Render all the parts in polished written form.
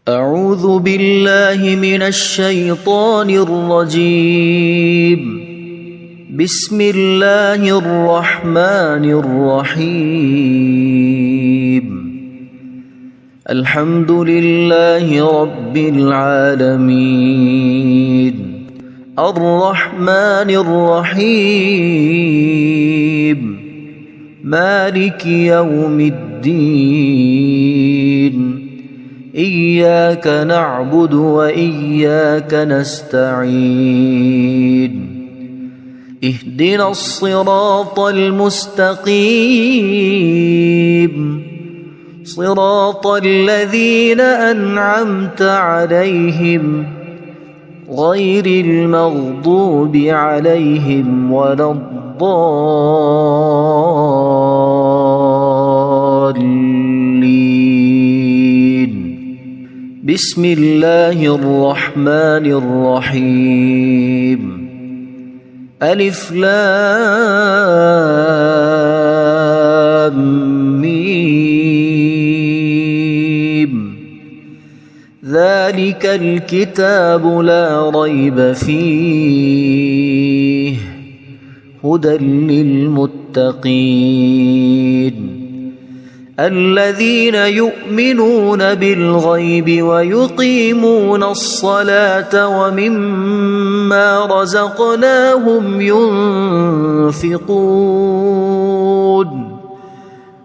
أعوذ بالله من الشيطان الرجيم. بسم الله الرحمن الرحيم. الحمد لله رب العالمين الرحمن الرحيم مالك يوم الدين إياك نعبد وإياك نستعين اهدنا الصراط المستقيم صراط الذين أنعمت عليهم غير المغضوب عليهم ولا الضالين. بسم الله الرحمن الرحيم. ألف لام ميم. ذلك الكتاب لا ريب فيه هدى للمتقين الذين يؤمنون بالغيب ويقيمون الصلاة ومما رزقناهم ينفقون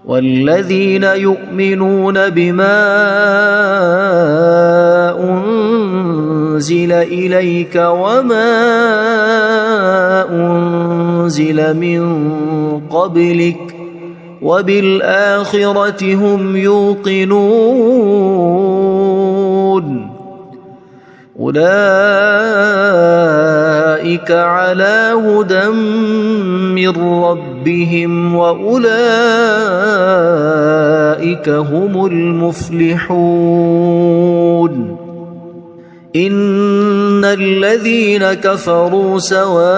والذين يؤمنون بما أنزل إليك وما أنزل من قبلك وبالآخرة هم يوقنون أولئك على هدى من ربهم وأولئك هم المفلحون. إن الذين كفروا سواء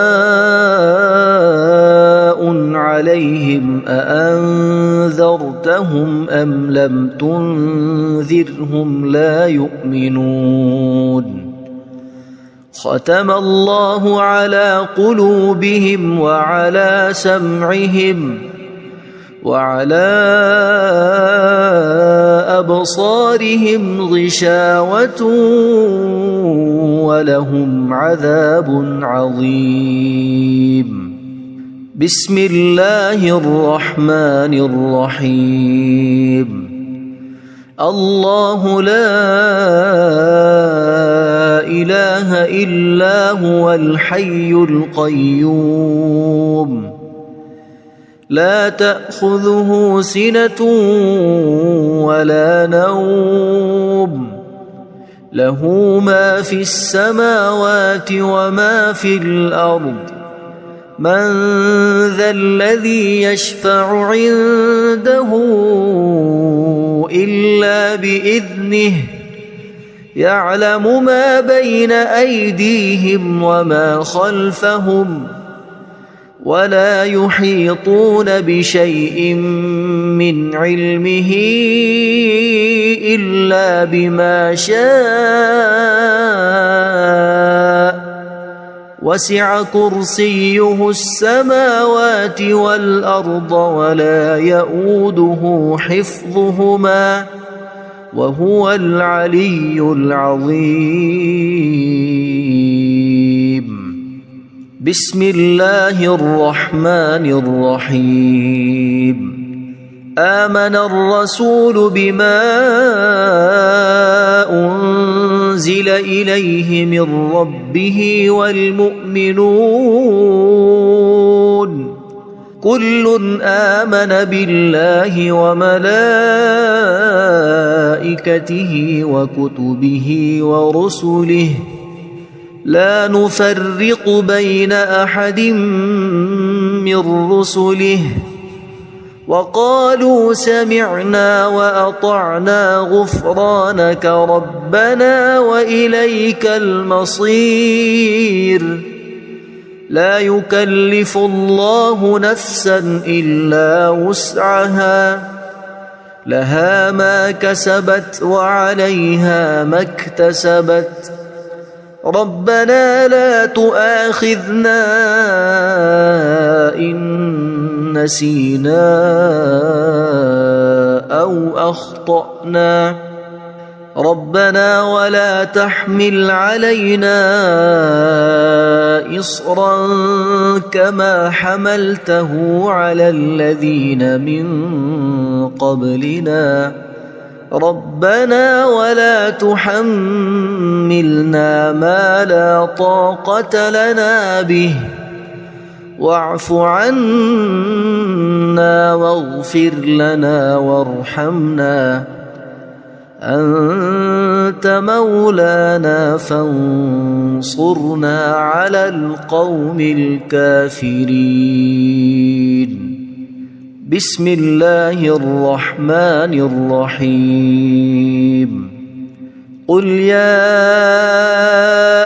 عليهم أأنذرتهم أم لم تنذرهم لا يؤمنون. ختم الله على قلوبهم وعلى سمعهم وعلى أبصارهم غشاوة ولهم عذاب عظيم. بسم الله الرحمن الرحيم. الله لا إله إلا هو الحي القيوم لا تأخذه سنة ولا نوم له ما في السماوات وما في الأرض. من ذا الذي يشفع عنده إلا بإذنه يعلم ما بين أيديهم وما خلفهم ولا يحيطون بشيء من علمه إلا بما شاء وسع كرسيه السماوات والأرض ولا يؤوده حفظهما وهو العلي العظيم. بسم الله الرحمن الرحيم. آمن الرسول بما أنزل إليه من ربه والمؤمنون كل آمن بالله وملائكته وكتبه ورسله لا نفرق بين أحد من رسله وقالوا سمعنا وأطعنا غفرانك ربنا وإليك المصير. لا يكلف الله نفسا إلا وسعها لها ما كسبت وعليها ما اكتسبت ربنا لا تؤاخذنا إن نسينا أو أخطأنا ربنا ولا تحمل علينا إصرا كما حملته على الذين من قبلنا ربنا ولا تحملنا ما لا طاقة لنا به واعف عنا واغفر لنا وارحمنا أنت مولانا فانصرنا على القوم الكافرين بسم الله الرحمن الرحيم قل يا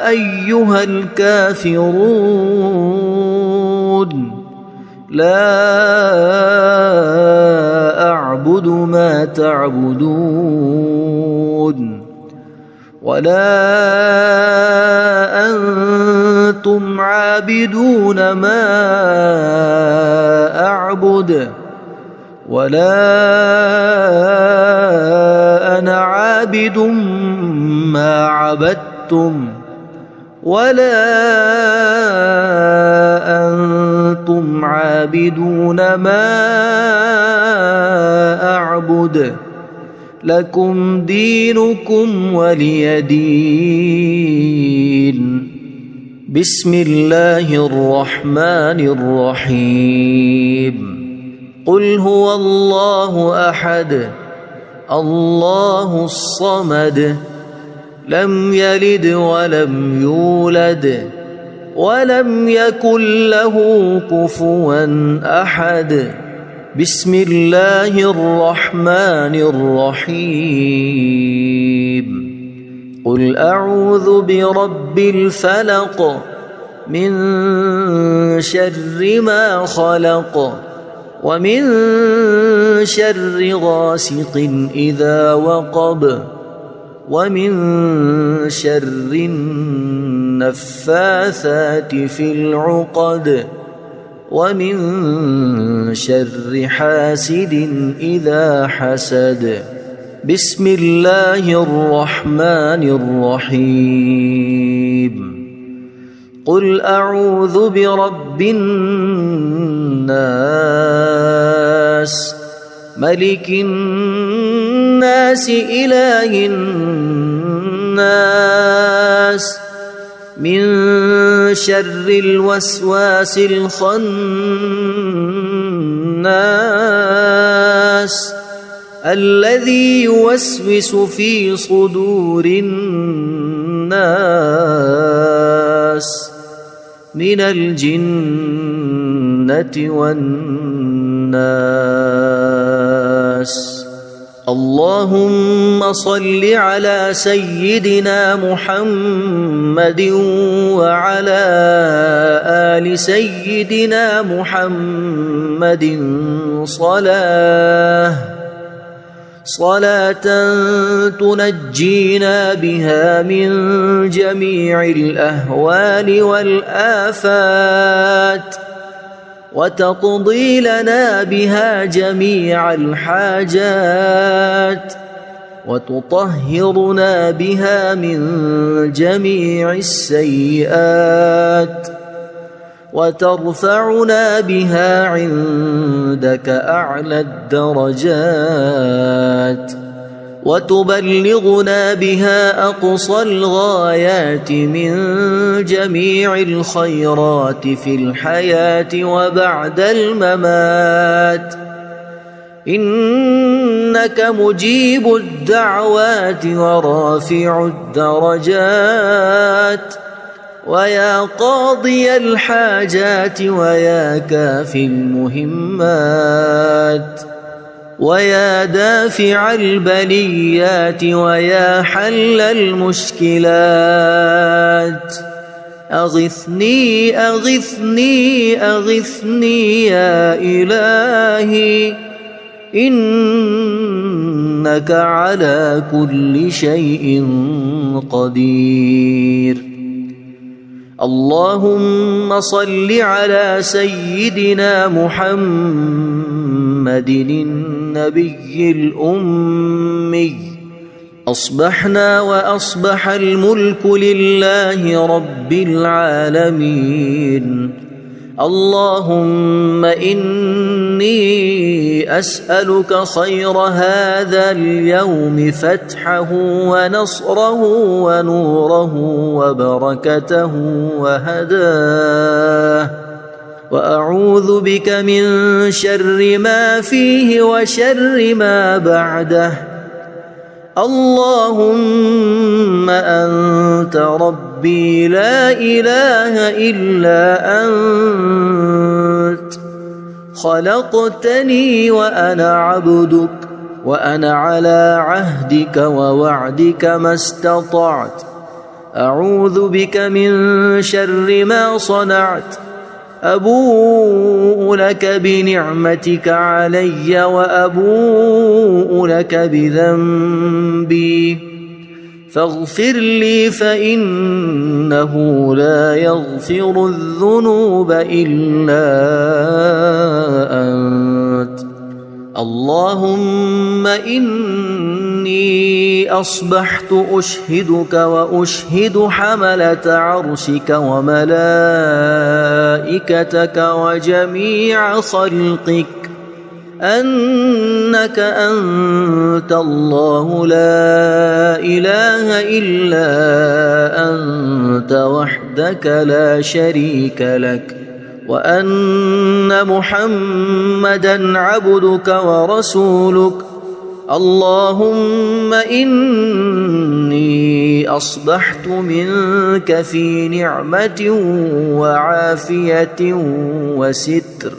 أيها الكافرون لا أعبد ما تعبدون ولا أنتم عابدون ما أعبد ولا أنا عابد ما عبدتم ولا أنتم عابدون ما أعبد لكم دينكم ولي دين بسم الله الرحمن الرحيم قل هو الله أحد الله الصمد لم يلد ولم يولد ولم يكن له كفوا أحد بسم الله الرحمن الرحيم قل أعوذ برب الفلق من شر ما خلق ومن شر غاسق إذا وقب ومن شر النفاثات في العقد ومن شر حاسد إذا حسد بسم الله الرحمن الرحيم قل أعوذ برب الناس ملك الناس إله الناس من شر الوسواس الخناس الذي يوسوس في صدور الناس من الجنة والناس اللهم صل على سيدنا محمد وعلى آل سيدنا محمد صلاة تنجينا بها من جميع الأهوال والآفات وتقضي لنا بها جميع الحاجات وتطهرنا بها من جميع السيئات وترفعنا بها عندك أعلى الدرجات وتبلغنا بها أقصى الغايات من جميع الخيرات في الحياة وبعد الممات إنك مجيب الدعوات ورافع الدرجات ويا قاضي الحاجات ويا كافي المهمات ويا دافع البليات ويا حل المشكلات أغثني أغثني أغثني يا إلهي إنك على كل شيء قدير. اللهم صل على سيدنا محمد النبي الأمي. أصبحنا وأصبح الملك لله رب العالمين. اللهم إني أسألك خير هذا اليوم، فتحه ونصره ونوره وبركته وهداه، وأعوذ بك من شر ما فيه وشر ما بعده. اللهم أنت ربي لا إله إلا أنت، خلقتني وأنا عبدك، وأنا على عهدك ووعدك ما استطعت. أعوذ بك من شر ما صنعت. أبوء لك بنعمتك علي وأبوء لك بذنبي، فاغفر لي فإنه لا يغفر الذنوب إلا أنت. اللهم إني أصبحت أشهدك وأشهد حملة عرشك وملائكتك وجميع خلقك أنك أنت الله لا إله إلا أنت وحدك لا شريك لك، وأن محمدًا عبدك ورسولك. اللهم إني أصبحت منك في نعمة وعافية وستر،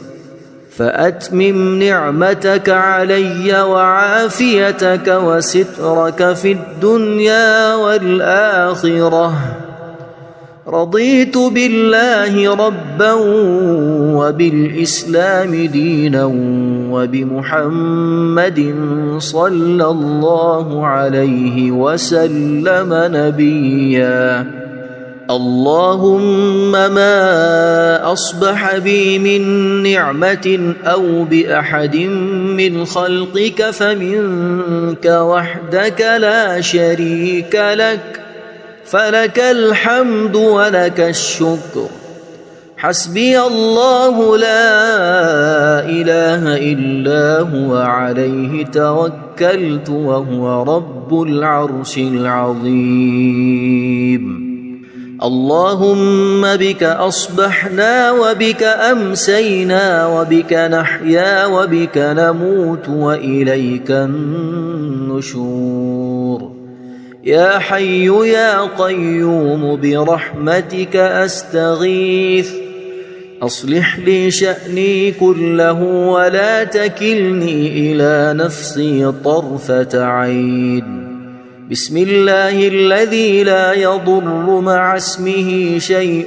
فأتمم نعمتك علي وعافيتك وسترك في الدنيا والآخرة. رضيت بالله ربا وبالإسلام دينا وبمحمد صلى الله عليه وسلم نبيا. اللهم ما أصبح بي من نعمة أو بأحد من خلقك فمنك وحدك لا شريك لك، فلك الحمد ولك الشكر. حسبي الله لا إله إلا هو عليه توكلت وهو رب العرش العظيم. اللهم بك أصبحنا وبك أمسينا وبك نحيا وبك نموت وإليك النشور. يا حي يا قيوم برحمتك أستغيث، أصلح لي شأني كله ولا تكلني إلى نفسي طرفة عين. بسم الله الذي لا يضر مع اسمه شيء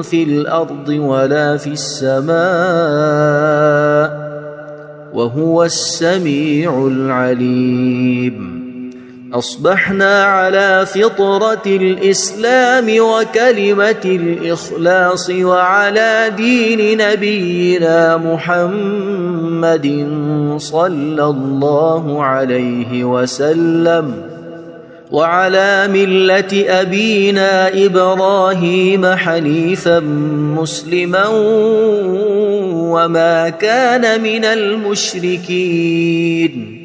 في الأرض ولا في السماء وهو السميع العليم. أصبحنا على فطرة الإسلام وكلمة الإخلاص وعلى دين نبينا محمد صلى الله عليه وسلم، وعلى ملة أبينا إبراهيم حنيفا مسلما وما كان من المشركين.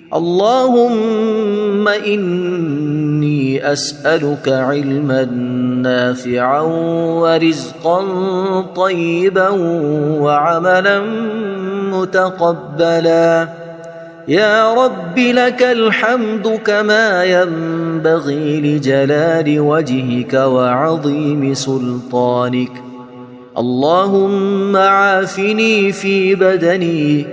اللهم إني أسألك علما نافعا ورزقا طيبا وعملا متقبلا. يا رب لك الحمد كما ينبغي لجلال وجهك وعظيم سلطانك. اللهم عافني في بدني،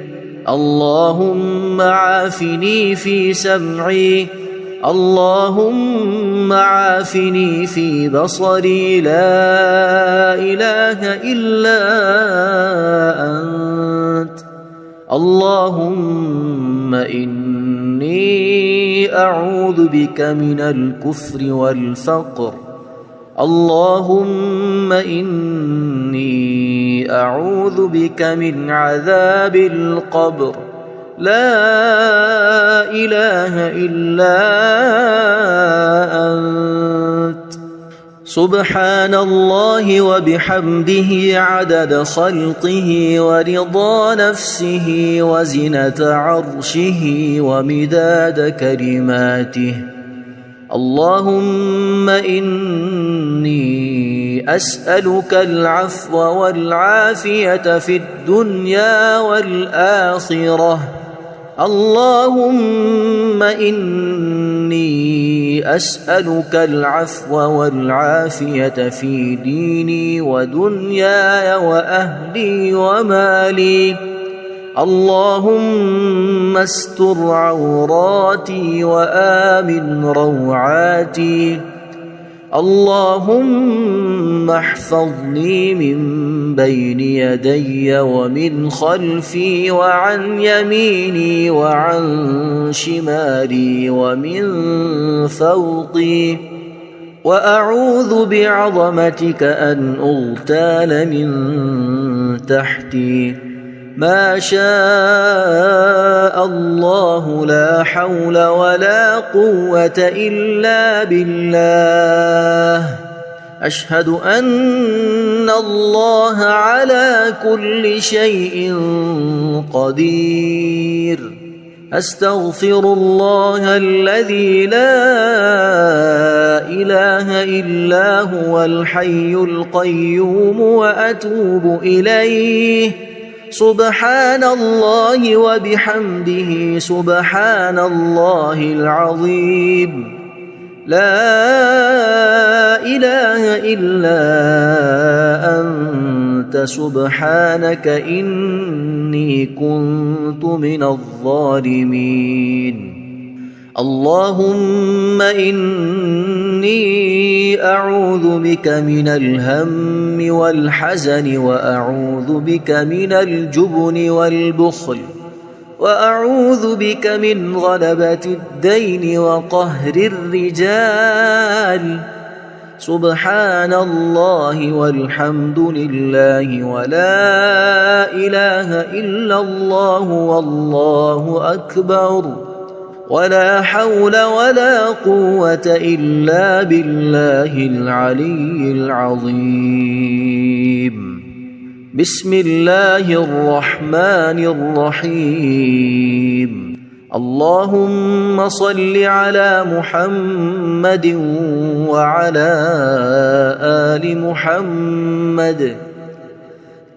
اللهم عافني في سمعي، اللهم عافني في بصري. لا إله إلا أنت. اللهم إني أعوذ بك من الكفر والفقر. اللهم إني أعوذ بك من عذاب القبر. لا إله إلا أنت. سبحان الله وبحمده عدد خلقه ورضا نفسه وزنة عرشه ومداد كلماته. اللهم إني أسألك العفو والعافية في الدنيا والآخرة. اللهم إني أسألك العفو والعافية في ديني ودنياي وأهلي ومالي. اللهم استر عوراتي وآمن روعاتي. اللهم احفظني من بين يدي ومن خلفي وعن يميني وعن شمالي ومن فوقي. وأعوذ بعظمتك أن أغتال من تحتي. ما شاء الله لا حول ولا قوة إلا بالله. أشهد أن الله على كل شيء قدير. أستغفر الله الذي لا إله إلا هو الحي القيوم وأتوب إليه. سبحان الله وبحمده سبحان الله العظيم. لا إله إلا أنت سبحانك إني كنت من الظالمين. اللهم إني أعوذ بك من الهم والحزن وأعوذ بك من الجبن والبخل وأعوذ بك من غلبة الدين وقهر الرجال. سبحان الله والحمد لله ولا إله إلا الله والله أكبر ولا حول ولا قوة إلا بالله العلي العظيم. بسم الله الرحمن الرحيم. اللهم صل على محمد وعلى آل محمد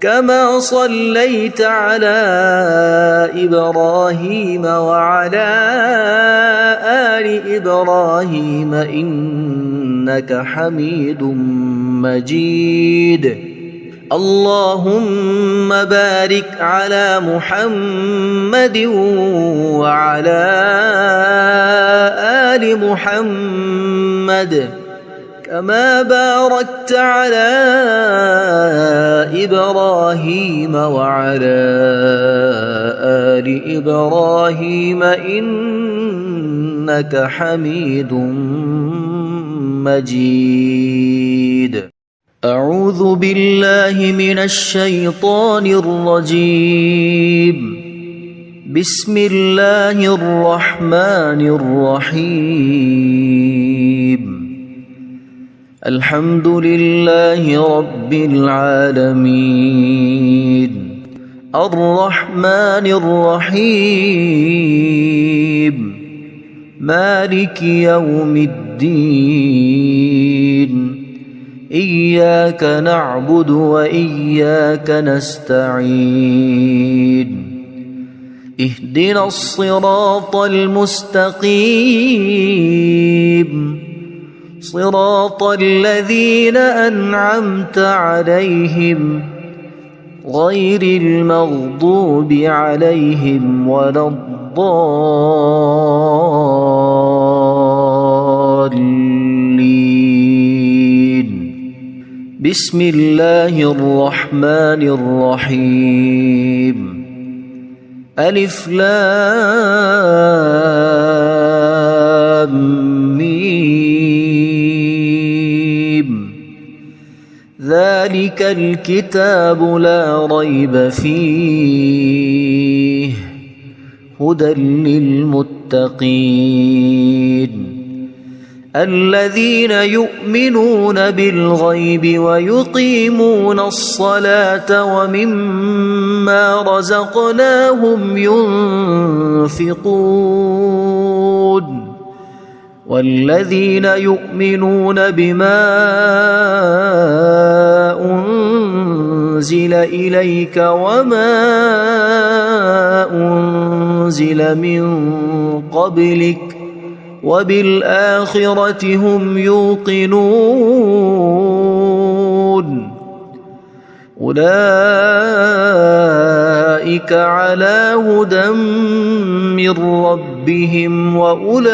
كما صليت على إبراهيم وعلى آل إبراهيم إنك حميد مجيد. اللهم بارك على محمد وعلى آل محمد كما باركت على إبراهيم وعلى آل إبراهيم إنك حميد مجيد. أعوذ بالله من الشيطان الرجيم. بسم الله الرحمن الرحيم. الحمد لله رب العالمين الرحمن الرحيم مالك يوم الدين. إياك نعبد وإياك نستعين. اهدنا الصراط المستقيم صراط الذين أنعمت عليهم غير المغضوب عليهم ولا الضالين. بسم الله الرحمن الرحيم. ألف لام ميم ذلك الكتاب لا ريب فيه هدى للمتقين الذين يؤمنون بالغيب ويقيمون الصلاة ومما رزقناهم ينفقون والذين يؤمنون بما أنزل إليك وما أنزل من قبلك وبالآخرة هم يوقنون أولئك على هدى من ربهم وأولئك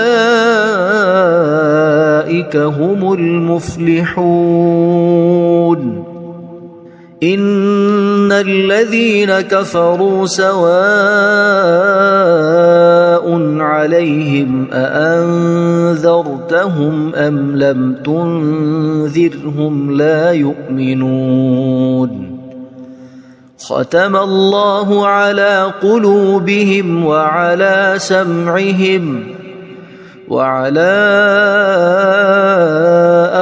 هم المفلحون إن الذين كفروا سواء عليهم أأنذرتهم أم لم تنذرهم لا يؤمنون ختم الله على قلوبهم وعلى سمعهم وعلى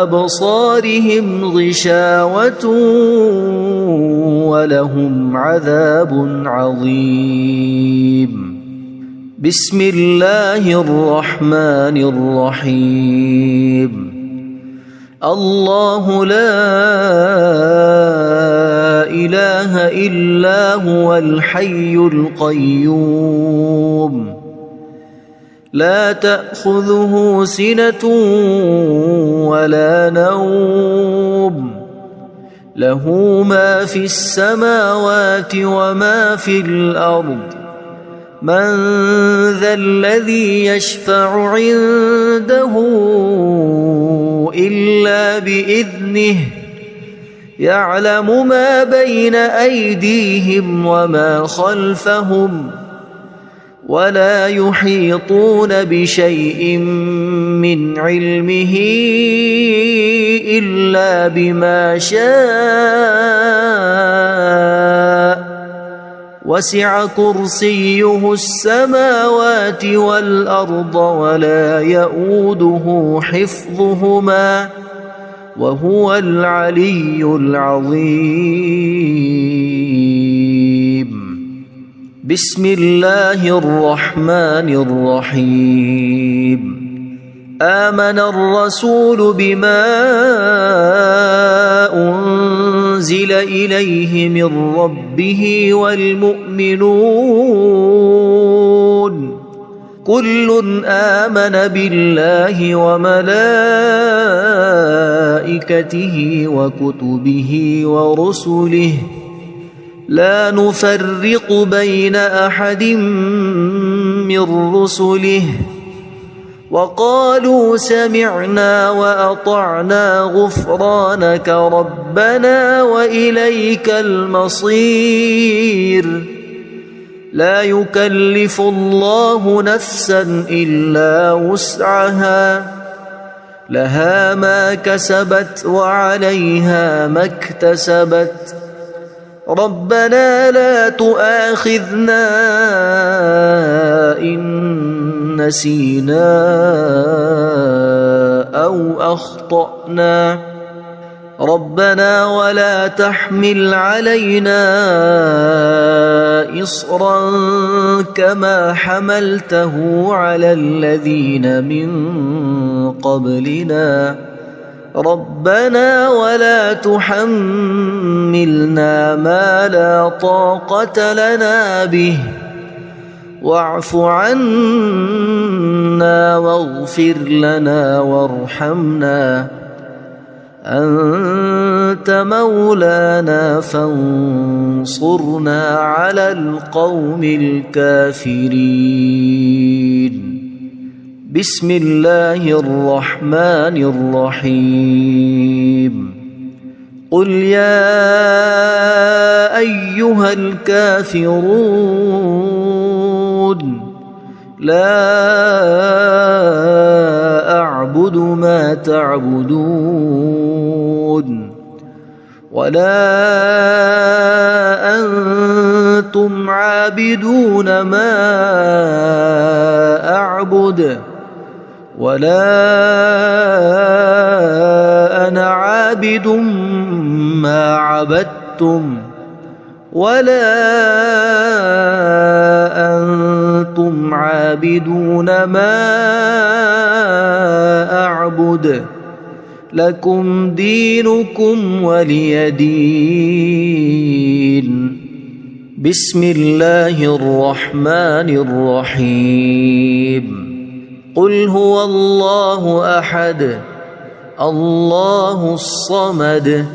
أبصارهم غشاوة ولهم عذاب عظيم بسم الله الرحمن الرحيم الله لا إله إلا هو الحي القيوم لا تأخذه سنة ولا نوم له ما في السماوات وما في الأرض من ذا الذي يشفع عنده إلا بإذنه يعلم ما بين أيديهم وما خلفهم ولا يحيطون بشيء من علمه إلا بما شاء وسع كرسيه السماوات والأرض ولا يؤوده حفظهما وهو العلي العظيم بسم الله الرحمن الرحيم آمن الرسول بما أنزل إليه من ربه والمؤمنون كل آمن بالله وملائكته وكتبه ورسله لا نفرق بين أحد من رسله وقالوا سمعنا وأطعنا غفرانك ربنا وإليك المصير لا يكلف الله نفسا إلا وسعها لها ما كسبت وعليها ما اكتسبت ربنا لا تؤاخذنا إن نسينا أو أخطأنا ربنا ولا تحمل علينا إصرا كما حملته على الذين من قبلنا ربنا ولا تحملنا ما لا طاقة لنا به واعف عنا واغفر لنا وارحمنا أنت مولانا فانصرنا على القوم الكافرين بسم الله الرحمن الرحيم قل يا أيها الكافرون لا أعبد ما تعبدون ولا أنتم عابدون ما أعبد ولا أنا عابد ما عبدتم ولا أنتم عابدون ما أعبد لكم دينكم ولي دين. بسم الله الرحمن الرحيم. قل هو الله أحد الله الصمد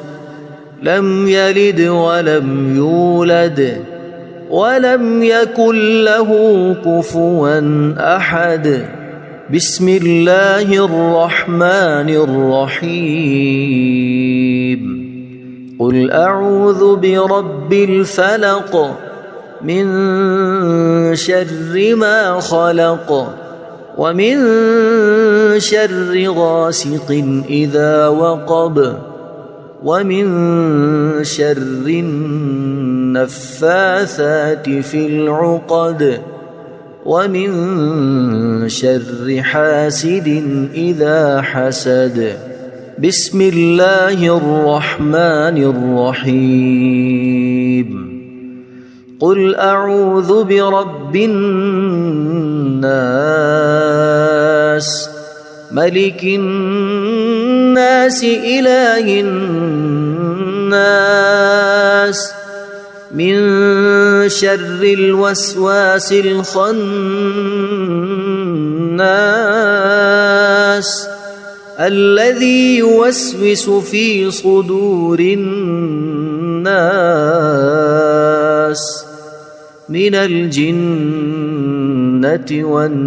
لم يلد ولم يولد ولم يكن له كفوا أحد. بسم الله الرحمن الرحيم. قل أعوذ برب الفلق من شر ما خلق ومن شر غاسق إذا وقب ومن شر النفاثات في العقد ومن شر حاسد إذا حسد. بسم الله الرحمن الرحيم. قل أعوذ برب الناس ملك الناس إله الناس من شر الوسواس الخناس الذي يوسوس في صدور الناس من الجنة والناس.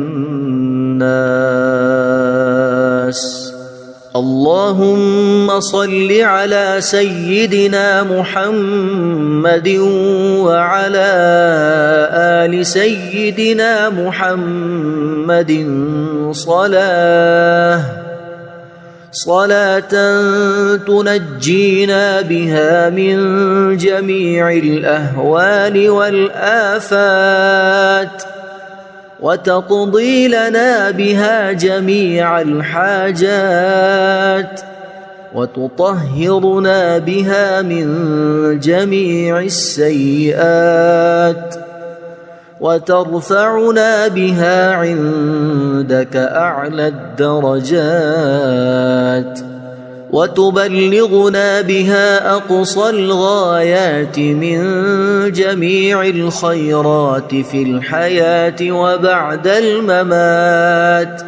اللهم صل على سيدنا محمد وعلى آل سيدنا محمد صلاة تنجينا بها من جميع الأهوال والآفات وتقضي لنا بها جميع الحاجات وتطهرنا بها من جميع السيئات وترفعنا بها عندك أعلى الدرجات وتبلغنا بها أقصى الغايات من جميع الخيرات في الحياة وبعد الممات.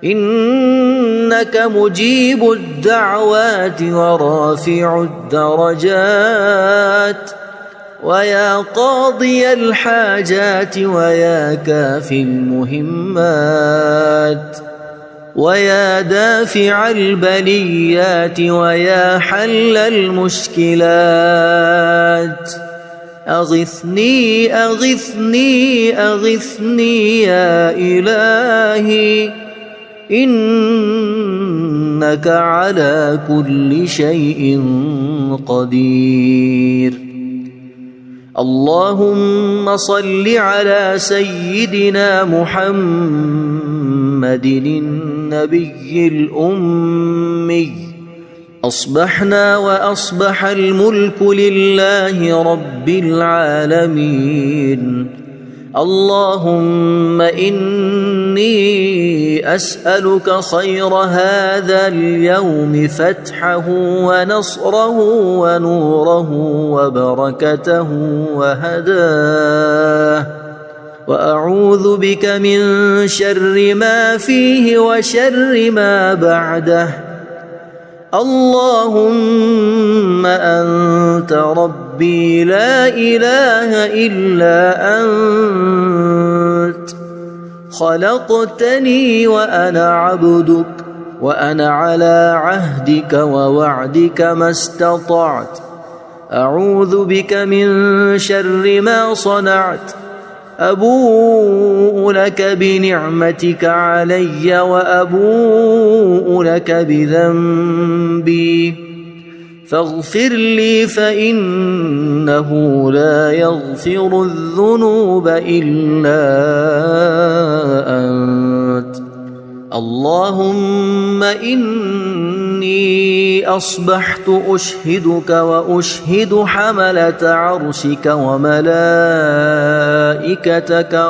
إنك مجيب الدعوات ورافع الدرجات ويا قاضي الحاجات ويا كافي المهمات ويا دافع البليات ويا حل المشكلات. أغثني أغثني أغثني يا إلهي إنك على كل شيء قدير. اللهم صل على سيدنا محمد النبي الأمي. أصبحنا وأصبح الملك لله رب العالمين. اللهم إني أسألك خير هذا اليوم فتحه ونصره ونوره وبركته وهداه وأعوذ بك من شر ما فيه وشر ما بعده. اللهم أنت ربي لا إله إلا أنت خلقتني وأنا عبدك وأنا على عهدك ووعدك ما استطعت. أعوذ بك من شر ما صنعت أبوء لك بنعمتك علي وأبوء لك بذنبي فاغفر لي فإنه لا يغفر الذنوب إلا أنت. اللهم إني أصبحت أشهدك وأشهد حملة عرشك وملائكتك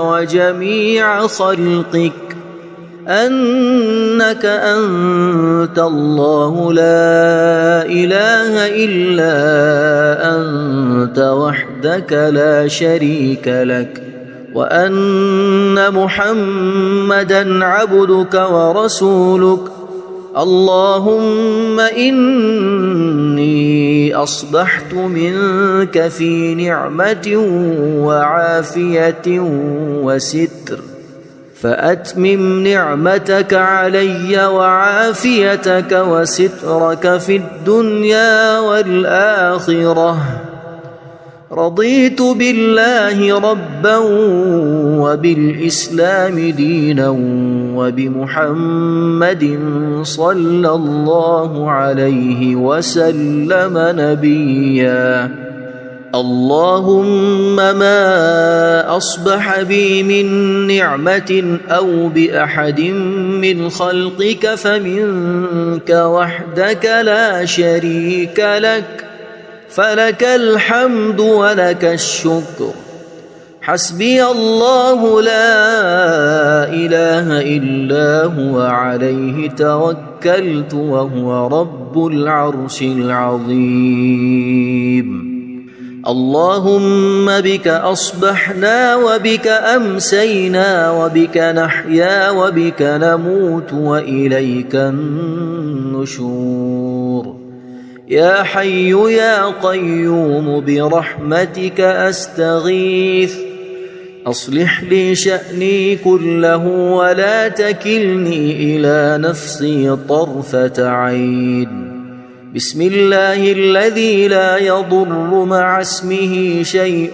وجميع خلقك أنك أنت الله لا إله إلا أنت وحدك لا شريك لك وأن محمدًا عبدك ورسولك. اللهم إني أصبحت منك في نعمة وعافية وستر فأتمم نعمتك علي وعافيتك وسترك في الدنيا والآخرة. رضيت بالله ربا وبالإسلام دينا وبمحمد صلى الله عليه وسلم نبيا. اللهم ما أصبح بي من نعمة أو بأحد من خلقك فمنك وحدك لا شريك لك فلك الحمد ولك الشكر. حسبي الله لا إله إلا هو عليه توكلت وهو رب العرش العظيم. اللهم بك أصبحنا وبك أمسينا وبك نحيا وبك نموت وإليك النشور. يا حي يا قيوم برحمتك أستغيث أصلح لي شأني كله ولا تكلني إلى نفسي طرفة عين. بسم الله الذي لا يضر مع اسمه شيء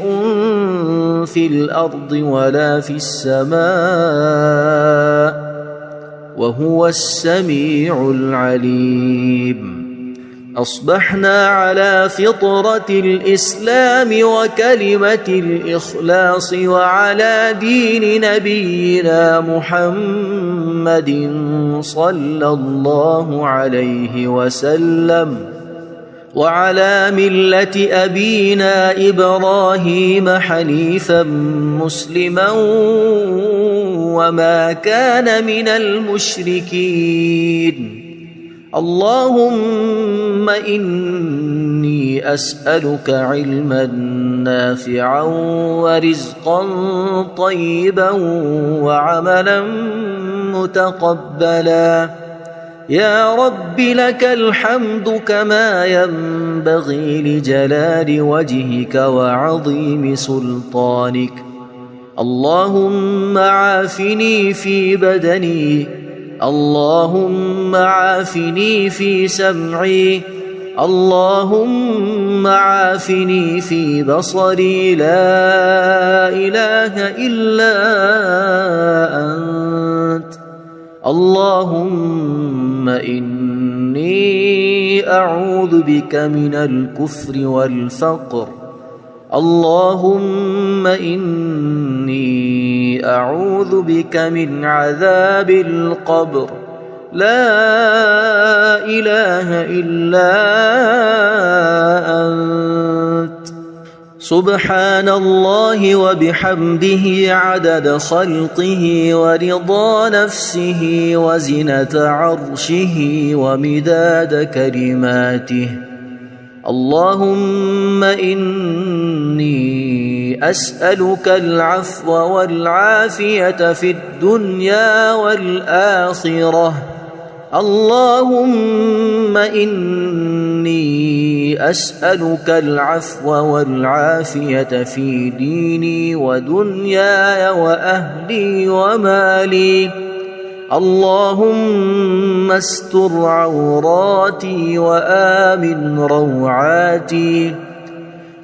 في الأرض ولا في السماء وهو السميع العليم. أصبحنا على فطرة الإسلام وكلمة الإخلاص وعلى دين نبينا محمد صلى الله عليه وسلم وعلى ملة أبينا إبراهيم حنيفا مسلما وما كان من المشركين. اللهم إني أسألك علما نافعا ورزقا طيبا وعملا متقبلا. يا رب لك الحمد كما ينبغي لجلال وجهك وعظيم سلطانك. اللهم عافني في بدني اللهم عافني في سمعي اللهم عافني في بصري لا إله إلا أنت. اللهم إني أعوذ بك من الكفر والفقر. اللهم إني أعوذ بك من عذاب القبر. لا إله إلا أنت. سبحان الله وبحمده عدد خلقه ورضا نفسه وزنة عرشه ومداد كلماته. اللهم إني أسألك العفو والعافية في الدنيا والآخرة. اللهم إني أسألك العفو والعافية في ديني ودنياي وأهلي ومالي. اللهم استر عوراتي وآمن روعاتي.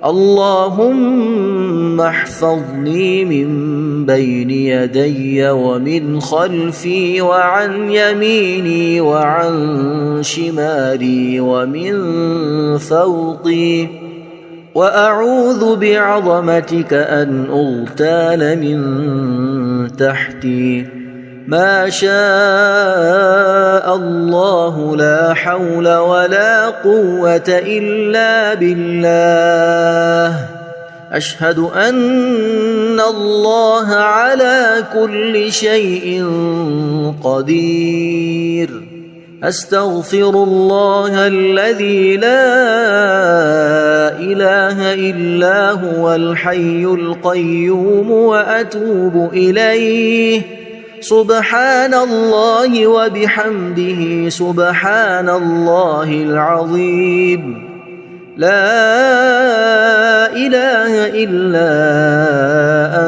اللهم احفظني من بين يدي ومن خلفي وعن يميني وعن شمالي ومن فوقي، وأعوذ بعظمتك أن أغتال من تحتي. ما شاء الله لا حول ولا قوة إلا بالله. أشهد أن الله على كل شيء قدير. أستغفر الله الذي لا إله إلا هو الحي القيوم وأتوب إليه. سبحان الله وبحمده سبحان الله العظيم. لا إله إلا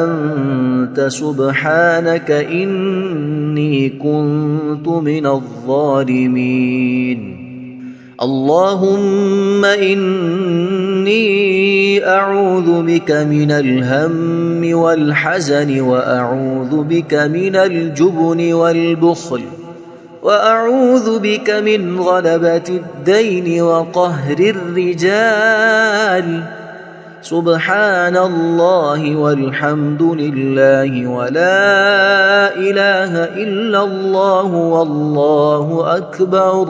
أنت سبحانك إني كنت من الظالمين. اللهم إني أعوذ بك من الهم والحزن، وأعوذ بك من الجبن والبخل، وأعوذ بك من غلبة الدين وقهر الرجال. سبحان الله والحمد لله ولا إله إلا الله والله أكبر،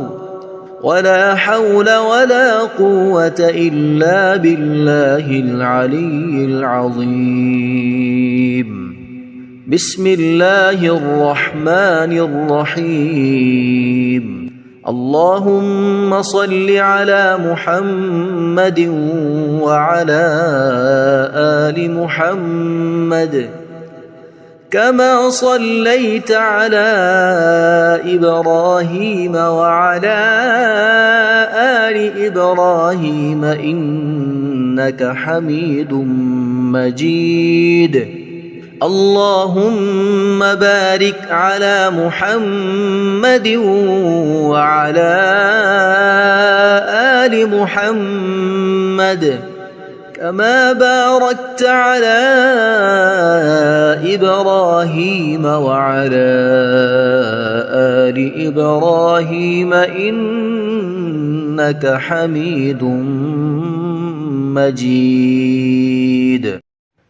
ولا حول ولا قوة إلا بالله العلي العظيم. بسم الله الرحمن الرحيم. اللهم صل على محمد وعلى آل محمد كما صليت على إبراهيم وعلى آل إبراهيم إنك حميد مجيد. اللهم بارك على محمد وعلى آل محمد كما باركت على إبراهيم وعلى آل إبراهيم إنك حميد مجيد.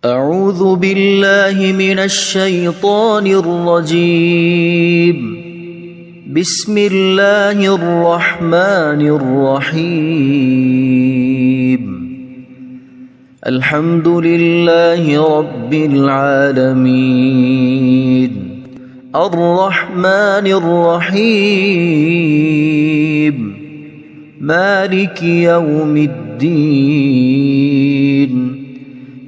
أعوذ بالله من الشيطان الرجيم. بسم الله الرحمن الرحيم. الحمد لله رب العالمين. الرحمن الرحيم. مالك يوم الدين.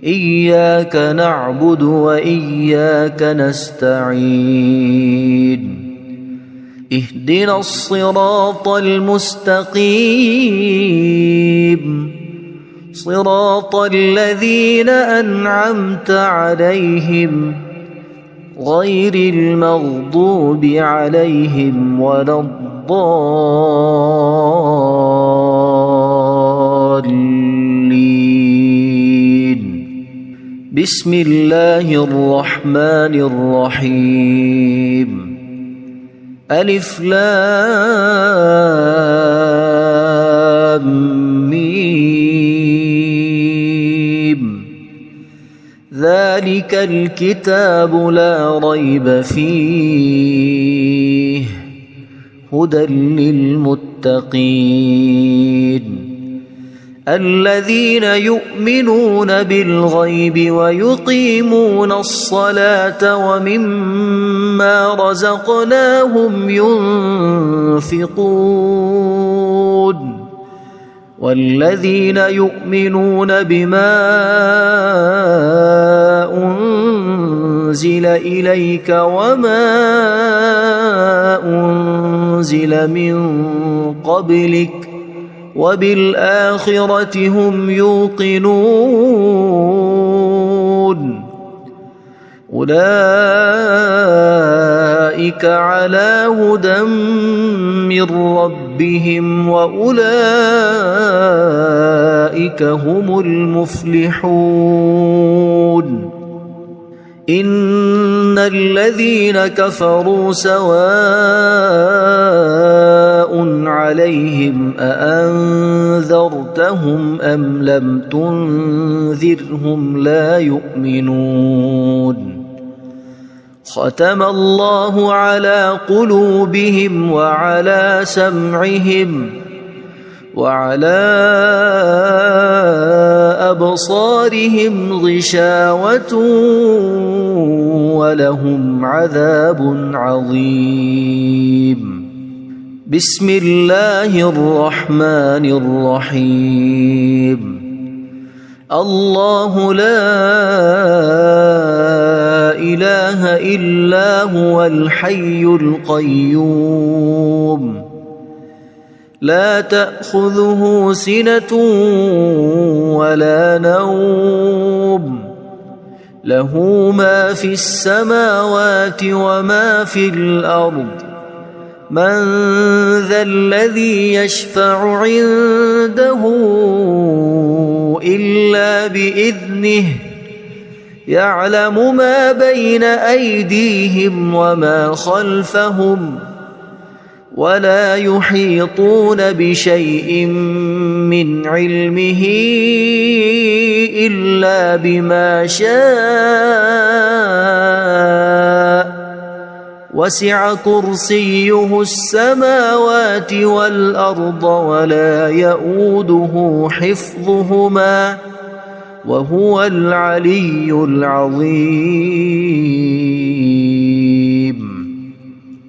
إياك نعبد وإياك نستعين. اهدنا الصراط المستقيم، صراط الذين أنعمت عليهم غير المغضوب عليهم ولا الضالين. بسم الله الرحمن الرحيم. ألف لام ميم. ذلك الكتاب لا ريب فيه هدى للمتقين الذين يؤمنون بالغيب ويقيمون الصلاة ومما رزقناهم ينفقون والذين يؤمنون بما أنزل إليك وما أنزل من قبلك وبالآخرة هم يوقنون أولئك على هدى من ربهم وأولئك هم المفلحون إن الذين كفروا سواء عليهم أأنذرتهم أم لم تنذرهم لا يؤمنون ختم الله على قلوبهم وعلى سمعهم وعلى أبصارهم غشاوة ولهم عذاب عظيم بسم الله الرحمن الرحيم الله لا إله إلا هو الحي القيوم لا تأخذه سنة ولا نوم له ما في السماوات وما في الأرض من ذا الذي يشفع عنده إلا بإذنه يعلم ما بين أيديهم وما خلفهم ولا يحيطون بشيء من علمه إلا بما شاء وسع كرسيه السماوات والأرض ولا يؤوده حفظهما وهو العلي العظيم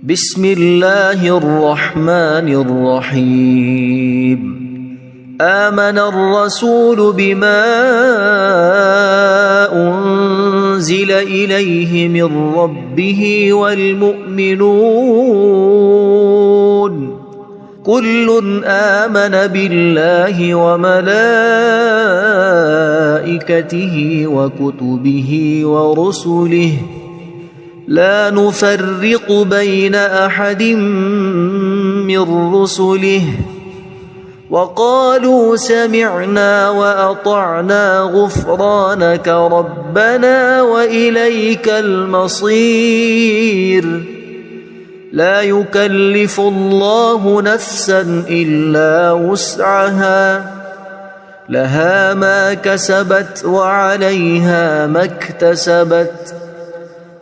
بسم الله الرحمن الرحيم آمن الرسول بما أنزل إليه من ربه والمؤمنون كل آمن بالله وملائكته وكتبه ورسله لا نفرق بين أحد من رسله وقالوا سمعنا وأطعنا غفرانك ربنا وإليك المصير لا يكلف الله نفسا إلا وسعها لها ما كسبت وعليها ما اكتسبت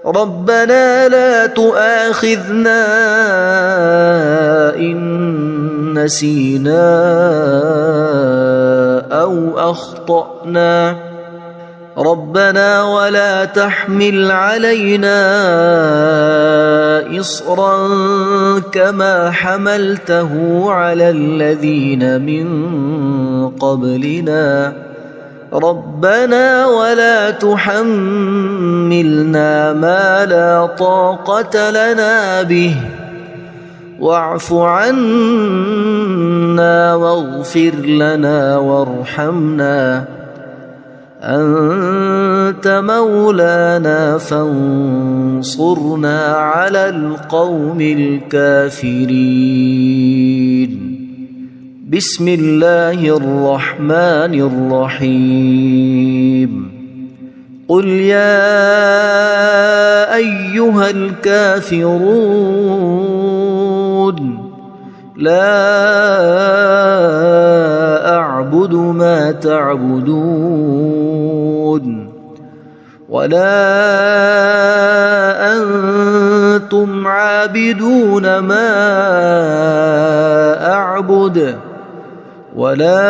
ربنا لا تؤاخذنا إن نسينا أو أخطأنا ربنا ولا تحمل علينا إصرا كما حملته على الذين من قبلنا ربنا ولا تحملنا ما لا طاقة لنا به واعف عنا واغفر لنا وارحمنا أنت مولانا فانصرنا على القوم الكافرين بسم الله الرحمن الرحيم قل يا أيها الكافرون لا أعبد ما تعبدون ولا أنتم عابدون ما أعبد ولا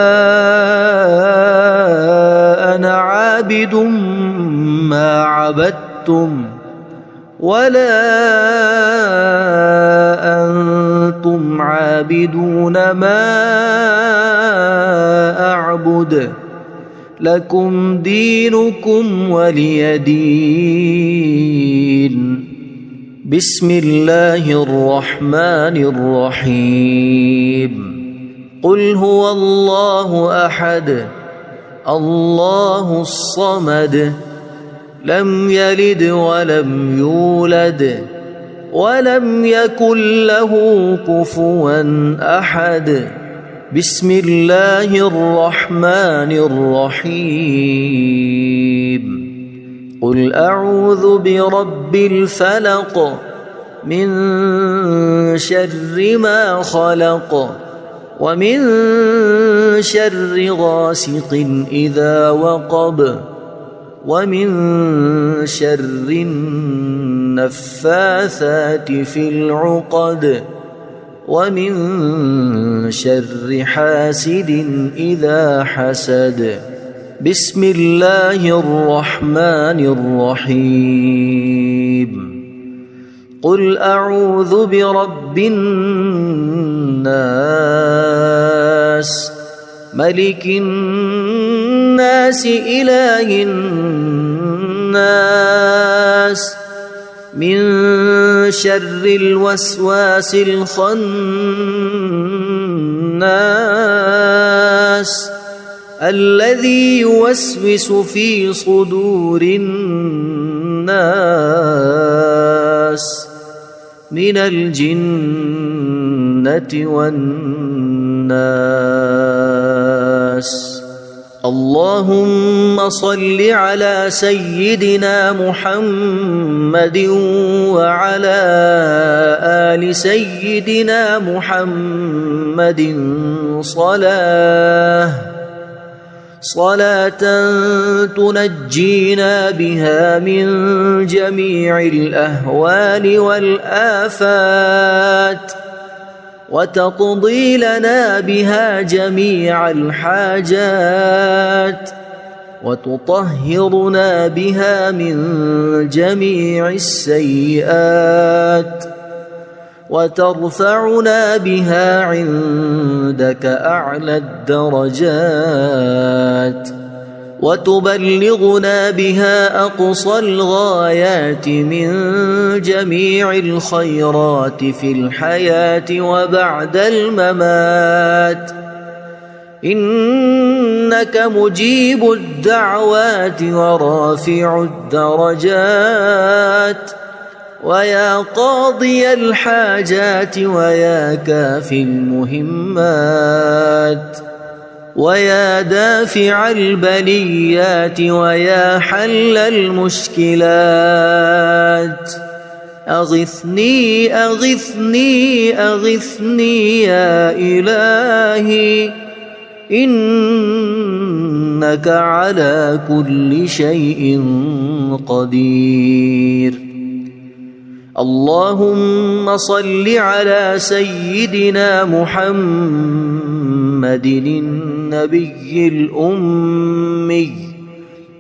أنا عابد ما عبدتم ولا أنتم عابدون ما أعبد لكم دينكم ولي دين بسم الله الرحمن الرحيم قل هو الله أحد الله الصمد لم يلد ولم يولد ولم يكن له كفوا أحد. بسم الله الرحمن الرحيم. قل أعوذ برب الفلق من شر ما خلق ومن شر غاسق إذا وقب ومن شر النفاثات في العقد ومن شر حاسد إذا حسد. بسم الله الرحمن الرحيم. قل أعوذ برب الناس ملك الناس إله الناس من شر الوسواس الخناس الذي يوسوس في صدور الناس من الجنة والناس. اللهم صل على سيدنا محمد وعلى آل سيدنا محمد صلاة تنجينا بها من جميع الأهوال والآفات وتقضي لنا بها جميع الحاجات وتطهرنا بها من جميع السيئات وترفعنا بها عندك أعلى الدرجات وتبلغنا بها أقصى الغايات من جميع الخيرات في الحياة وبعد الممات. إنك مجيب الدعوات ورافع الدرجات ويا قاضي الحاجات ويا كافي المهمات ويا دافع البليات ويا حل المشكلات. أغثني أغثني أغثني يا إلهي إنك على كل شيء قدير. اللهم صل على سيدنا محمد النبي الأمي.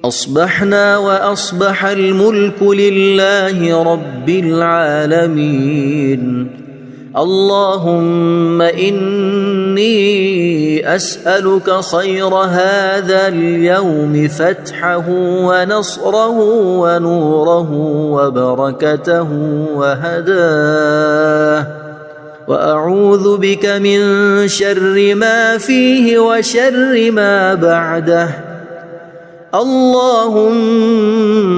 أصبحنا وأصبح الملك لله رب العالمين. اللهم إني أسألك خير هذا اليوم فتحه ونصره ونوره وبركته وهداه وأعوذ بك من شر ما فيه وشر ما بعده. اللهم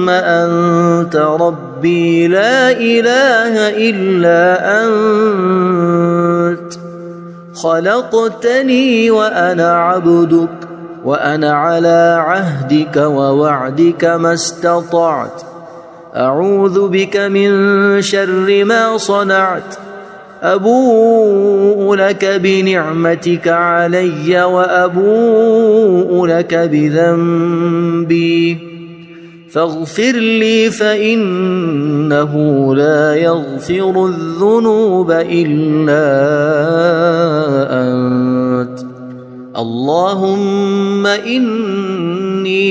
أنت ربي لا إله إلا أنت خلقتني وأنا عبدك وأنا على عهدك ووعدك ما استطعت. أعوذ بك من شر ما صنعت. أبوء لك بنعمتك علي وأبوء لك بذنبي فاغفر لي فإنه لا يغفر الذنوب إلا أنت. اللهم إني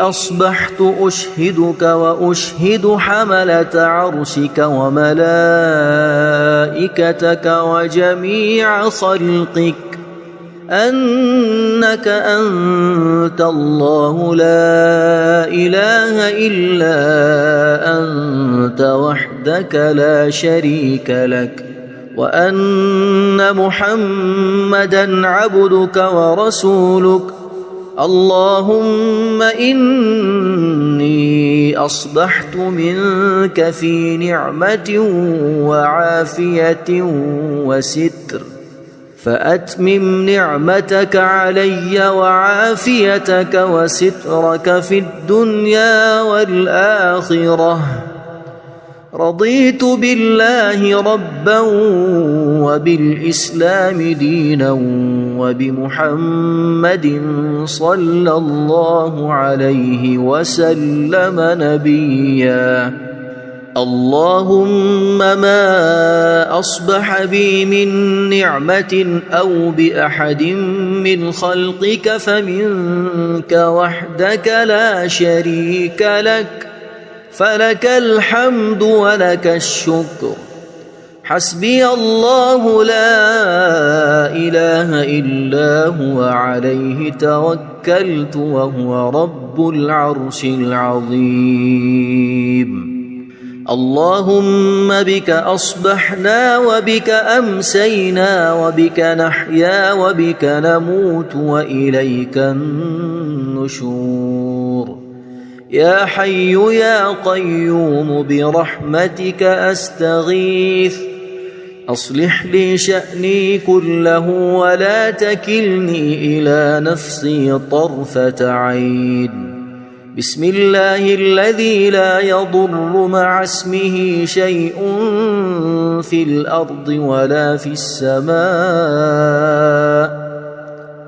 أصبحت أشهدك وأشهد حملة عرشك وملائكتك وجميع خلقك أنك أنت الله لا إله إلا أنت وحدك لا شريك لك وأن محمدًا عبدك ورسولك. اللهم إني إني أصبحت منك في نعمة وعافية وستر، فأتمم نعمتك علي وعافيتك وسترك في الدنيا والآخرة. رضيت بالله ربا وبالإسلام دينا وبمحمد صلى الله عليه وسلم نبيا. اللهم ما أصبح بي من نعمة أو بأحد من خلقك فمنك وحدك لا شريك لك، فلك الحمد ولك الشكر. حسبي الله لا إله إلا هو عليه توكلت وهو رب العرش العظيم. اللهم بك أصبحنا وبك أمسينا وبك نحيا وبك نموت وإليك النشور. يا حي يا قيوم برحمتك أستغيث، أصلح لي شأني كله ولا تكلني إلى نفسي طرفة عين. بسم الله الذي لا يضر مع اسمه شيء في الأرض ولا في السماء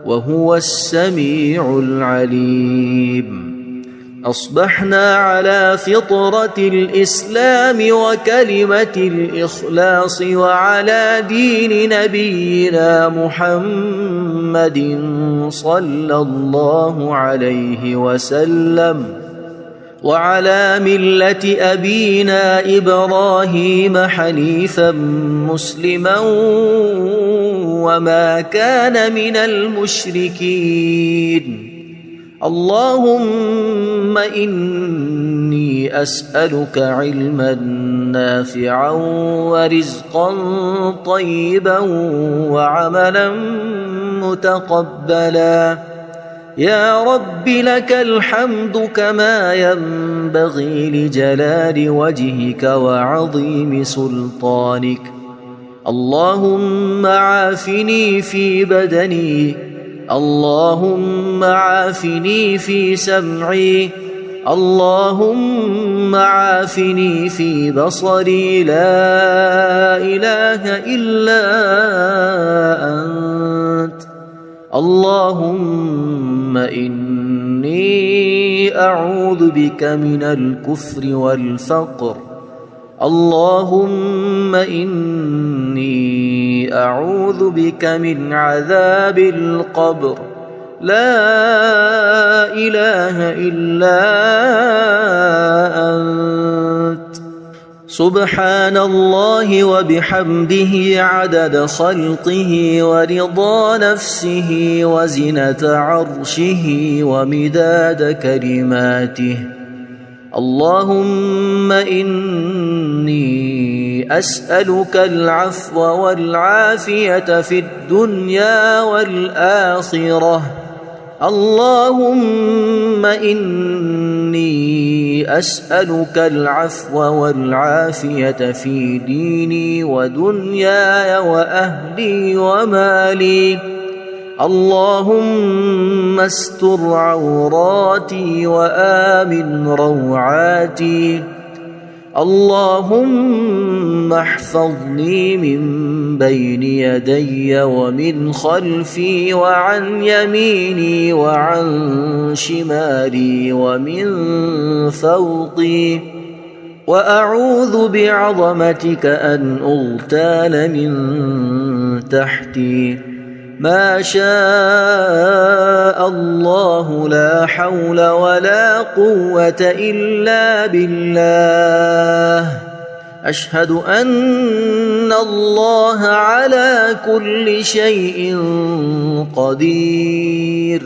وهو السميع العليم. أصبحنا على فطرة الإسلام وكلمة الإخلاص وعلى دين نبينا محمد صلى الله عليه وسلم وعلى ملة أبينا إبراهيم حنيفا مسلما وما كان من المشركين. اللهم إني أسألك علما نافعا ورزقا طيبا وعملا متقبلا. يا رب لك الحمد كما ينبغي لجلال وجهك وعظيم سلطانك. اللهم عافني في بدني، اللهم عافني في سمعي، اللهم عافني في بصري. لا إله إلا أنت. اللهم إني أعوذ بك من الكفر والفقر. اللهم إني أعوذ بك من عذاب القبر. لا إله إلا أنت. سبحان الله وبحمده عدد خلقه ورضا نفسه وزنة عرشه ومداد كلماته. اللهم إني أسألك العفو والعافية في الدنيا والآخرة. اللهم إني أسألك العفو والعافية في ديني ودنياي وأهلي ومالي. اللهم استر عوراتي وآمن روعاتي. اللهم احفظني من بين يدي ومن خلفي وعن يميني وعن شمالي ومن فوقي، وأعوذ بعظمتك أن أغتال من تحتي. ما شاء الله لا حول ولا قوة إلا بالله. أشهد أن الله على كل شيء قدير.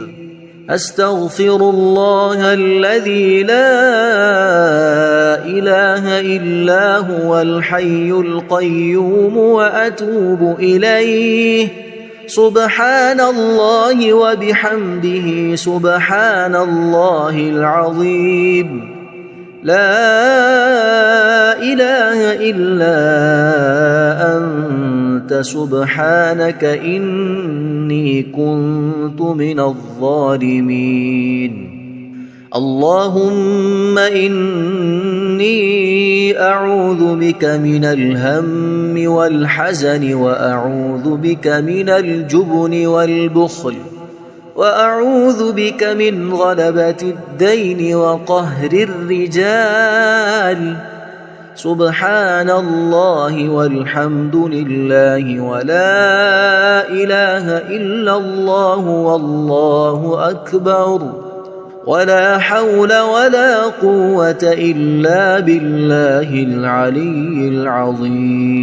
أستغفر الله الذي لا إله إلا هو الحي القيوم وأتوب إليه. سبحان الله وبحمده سبحان الله العظيم. لا إله إلا أنت سبحانك إني كنت من الظالمين. اللهم إني أعوذ بك من الهم والحزن وأعوذ بك من الجبن والبخل وأعوذ بك من غلبة الدين وقهر الرجال. سبحان الله والحمد لله ولا إله إلا الله والله أكبر ولا حول ولا قوة إلا بالله العلي العظيم.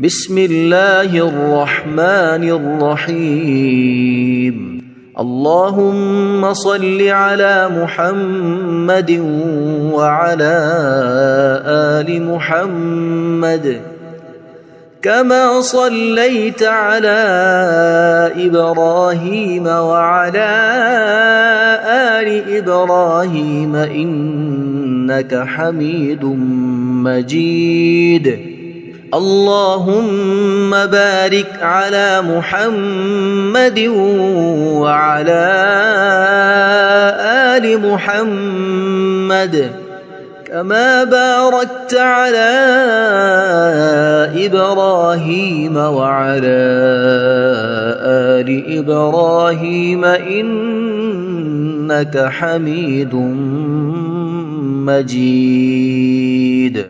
بسم الله الرحمن الرحيم. اللهم صل على محمد وعلى آل محمد كما صليت على إبراهيم وعلى آل إبراهيم إنك حميد مجيد. اللهم بارك على محمد وعلى آل محمد كما باركت على إبراهيم وعلى آل إبراهيم إنك حميد مجيد.